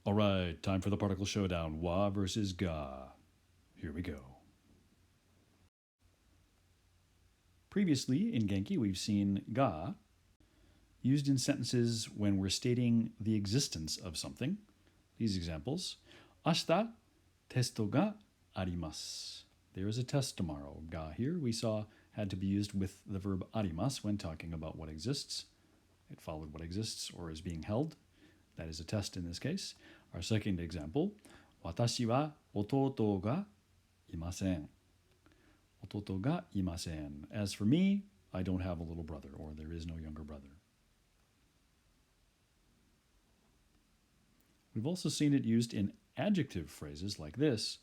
All right, time for the particle showdown. Wa versus ga. Here we go. Previously in Genki, we've seen ga used in sentences when we're stating the existence of something. These examples. Ashita testo ga arimasu. There is a test tomorrow. Ga here we saw had to be used with the verb arimasu when talking about what exists. It followed what exists or is being held. That is a test in this case. Our second example, watashi wa ototo ga imasen. Ototo ga imasen. As for me, I don't have a little brother, or there is no younger brother. We've also seen it used in adjective phrases like this.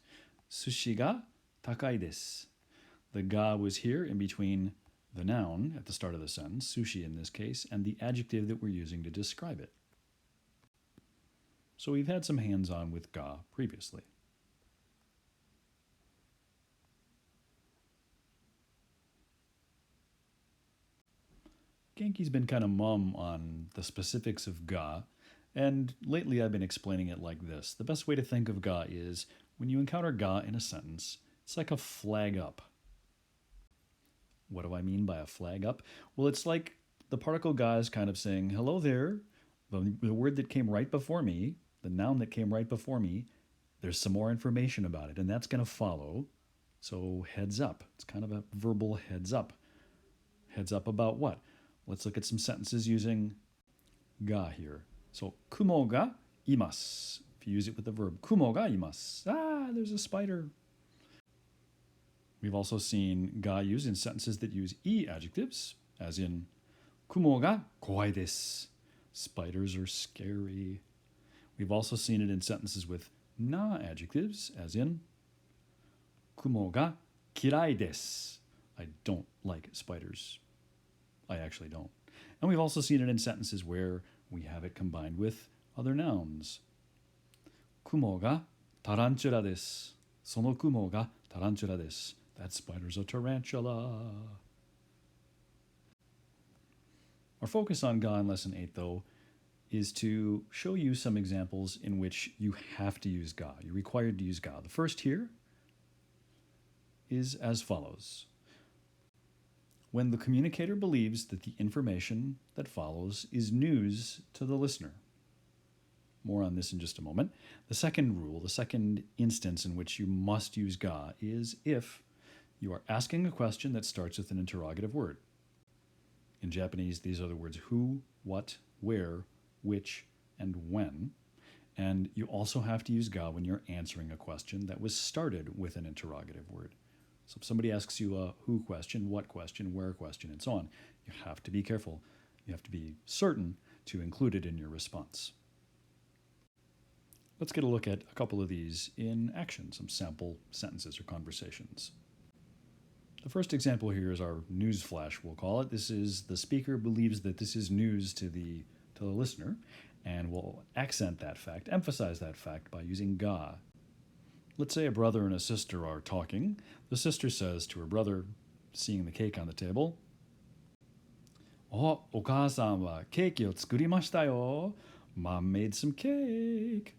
Sushi ga takai desu. The ga was here in between the noun at the start of the sentence, sushi in this case, and the adjective that we're using to describe it. So we've had some hands-on with ga previously. Genki's been kind of mum on the specifics of ga, and lately I've been explaining it like this. The best way to think of ga is when you encounter ga in a sentence, it's like a flag up. What do I mean by a flag up? Well, it's like the particle ga is kind of saying, hello there, the word that came right before me, the noun that came right before me, there's some more information about it, and that's going to follow. So heads up. It's kind of a verbal heads up. Heads up about what? Let's look at some sentences using ga here. So, kumo ga imasu. If you use it with the verb, kumo ga imasu. Ah, there's a spider. We've also seen ga used in sentences that use e adjectives, as in, kumo ga kowai desu. Spiders are scary. We've also seen it in sentences with na adjectives, as in, kumo ga kirai desu. I don't like spiders. I actually don't. And we've also seen it in sentences where we have it combined with other nouns. Kumo ga tarantula desu. Sono kumo ga tarantula desu. That spider's a tarantula. Our focus on ga in Lesson 8, though, is to show you some examples in which you have to use ga. You're required to use ga. The first here is as follows. When the communicator believes that the information that follows is news to the listener. More on this in just a moment. The second rule, the second instance in which you must use ga is if you are asking a question that starts with an interrogative word. In Japanese, these are the words who, what, where, which, and when. And you also have to use ga when you're answering a question that was started with an interrogative word. So if somebody asks you a who question, what question, where question, and so on, you have to be careful. You have to be certain to include it in your response. Let's get a look at a couple of these in action, some sample sentences or conversations. The first example here is our newsflash, we'll call it. This is the speaker believes that this is news to the listener, and we'll accent that fact, emphasize that fact by using ga. Let's say a brother and a sister are talking. The sister says to her brother, seeing the cake on the table, "Oh, お母さんはケーキを作りましたよ. Mom made some cake."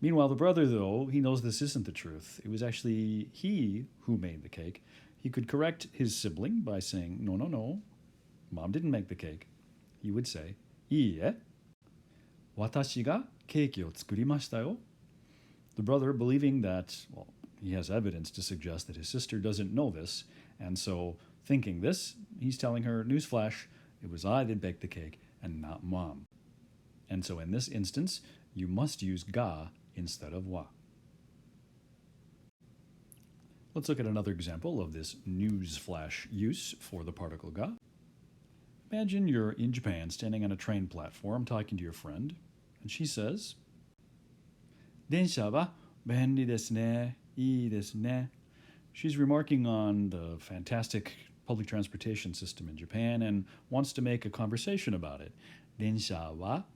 Meanwhile, the brother, though, he knows this isn't the truth. It was actually he who made the cake. He could correct his sibling by saying, no, no, no, Mom didn't make the cake. He would say, いいえ, 私がケーキを作りましたよ. The brother, believing that, well, he has evidence to suggest that his sister doesn't know this, and so thinking this, he's telling her, newsflash, it was I that baked the cake and not Mom. And so in this instance, you must use ga instead of wa. Let's look at another example of this newsflash use for the particle ga. Imagine you're in Japan standing on a train platform talking to your friend, and she says, 電車は便利ですね. いいですね. She's remarking on the fantastic public transportation system in Japan and wants to make a conversation about it. 電車は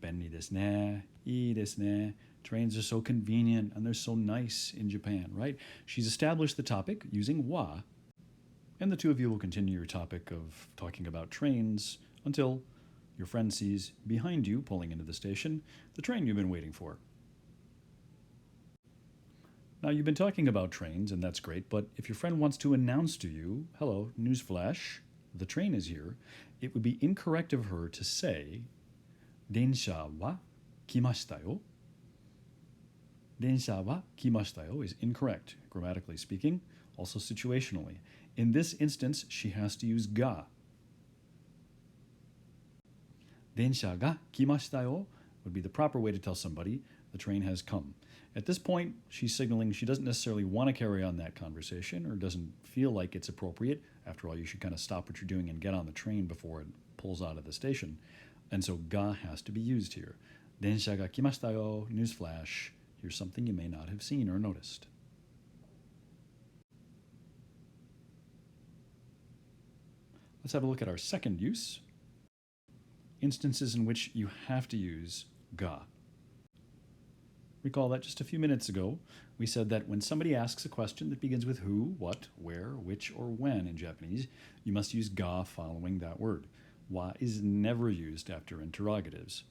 便利ですね. いいですね. Trains are so convenient and they're so nice in Japan, right? She's established the topic using wa, and the two of you will continue your topic of talking about trains until Your friend sees behind you, pulling into the station, the train you've been waiting for. Now, you've been talking about trains, and that's great, but if your friend wants to announce to you, hello, newsflash, the train is here, it would be incorrect of her to say, 電車は来ましたよ. 電車は来ましたよ is incorrect, grammatically speaking, also situationally. In this instance, she has to use ga. 電車が来ましたよ would be the proper way to tell somebody the train has come. At this point, she's signaling she doesn't necessarily want to carry on that conversation or doesn't feel like it's appropriate. After all, you should kind of stop what you're doing and get on the train before it pulls out of the station. And so ga has to be used here. 電車が来ましたよ, newsflash. Here's something you may not have seen or noticed. Let's have a look at our second use. Instances in which you have to use ga. Recall that just a few minutes ago, we said that when somebody asks a question that begins with who, what, where, which, or when in Japanese, you must use ga following that word. Wa is never used after interrogatives.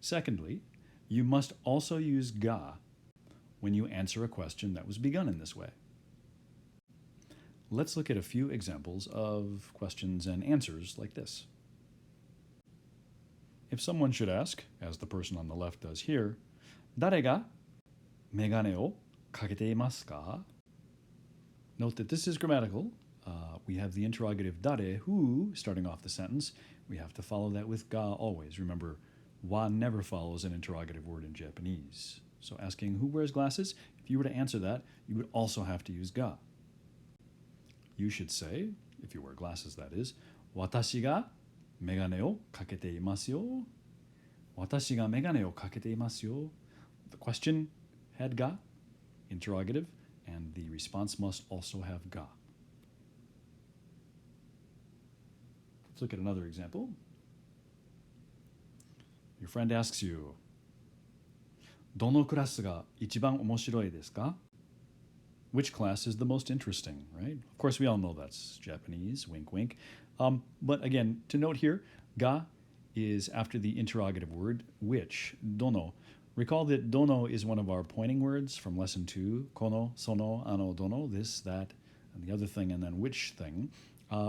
Secondly, you must also use ga when you answer a question that was begun in this way. Let's look at a few examples of questions and answers like this. If someone should ask, as the person on the left does here, 誰がメガネをかけていますか? Note that this is grammatical. We have the interrogative 誰, who, starting off the sentence. We have to follow that with ga always. Remember, wa never follows an interrogative word in Japanese. So asking who wears glasses, if you were to answer that, you would also have to use ga. You should say, if you wear glasses that is, 私がメガネをかけていますよ. 私がメガネをかけていますよ. The question had ga, interrogative, and the response must also have ga. Let's look at another example. Your friend asks you, どのクラスが一番面白いですか? Which class is the most interesting, right? Of course, we all know that's Japanese, wink, wink. But again, to note here, ga is after the interrogative word, which, dono. Recall that dono is one of our pointing words from lesson 2, kono, sono, ano, dono, this, that, and the other thing, and then which thing.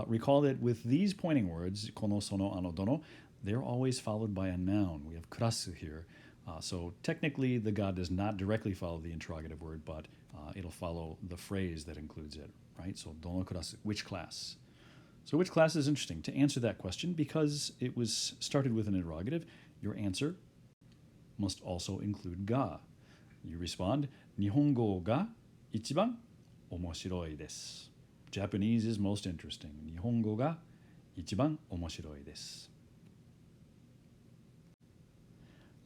Recall that with these pointing words, kono, sono, ano, dono, they're always followed by a noun. We have kurasu here. So technically, the ga does not directly follow the interrogative word, but it'll follow the phrase that includes it, right? So, dono kurasu, which class? So which class is interesting? To answer that question, because it was started with an interrogative, your answer must also include ga. You respond, 日本語が一番面白いです. Japanese is most interesting. 日本語が一番面白いです.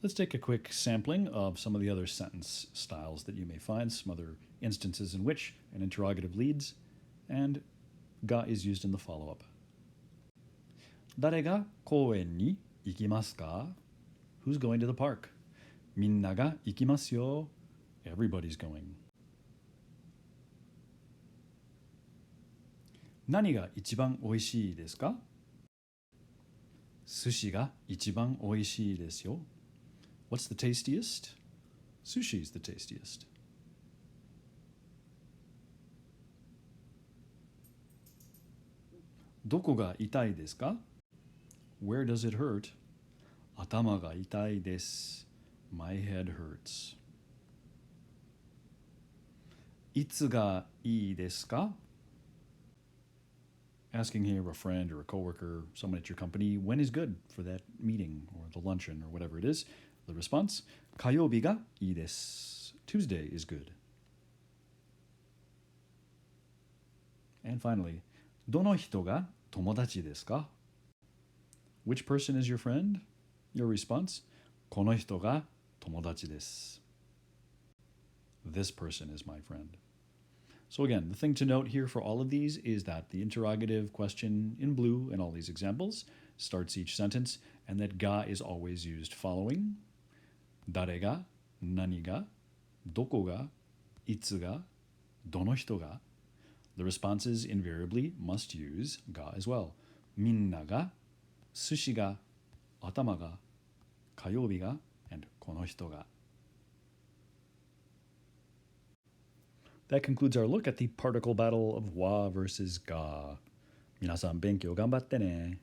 Let's take a quick sampling of some of the other sentence styles that you may find, some other instances in which an interrogative leads, and ga is used in the follow-up. 誰が公園に行きますか? Who's going to the park? みんなが行きますよ. Everybody's going. 何が一番おいしいですか? 寿司が一番おいしいですよ. What's the tastiest? Sushi's the tastiest. どこが痛いですか? Where does it hurt? 頭が痛いです. My head hurts. いつがいいですか? Asking here a friend or a coworker, someone at your company, when is good for that meeting or the luncheon or whatever it is. The response, 火曜日がいいです. Tuesday is good. And finally, どの人が友達ですか? Which person is your friend? Your response, この人が友達です. This person is my friend. So again, the thing to note here for all of these is that the interrogative question in blue in all these examples starts each sentence, and that ga is always used following 誰が、何が、どこが、いつが、どの人が. The responses invariably must use ga as well. みんなが、寿司が、頭が、火曜日が and この人が. That concludes our look at the particle battle of wa versus ga. 皆さん勉強頑張ってね。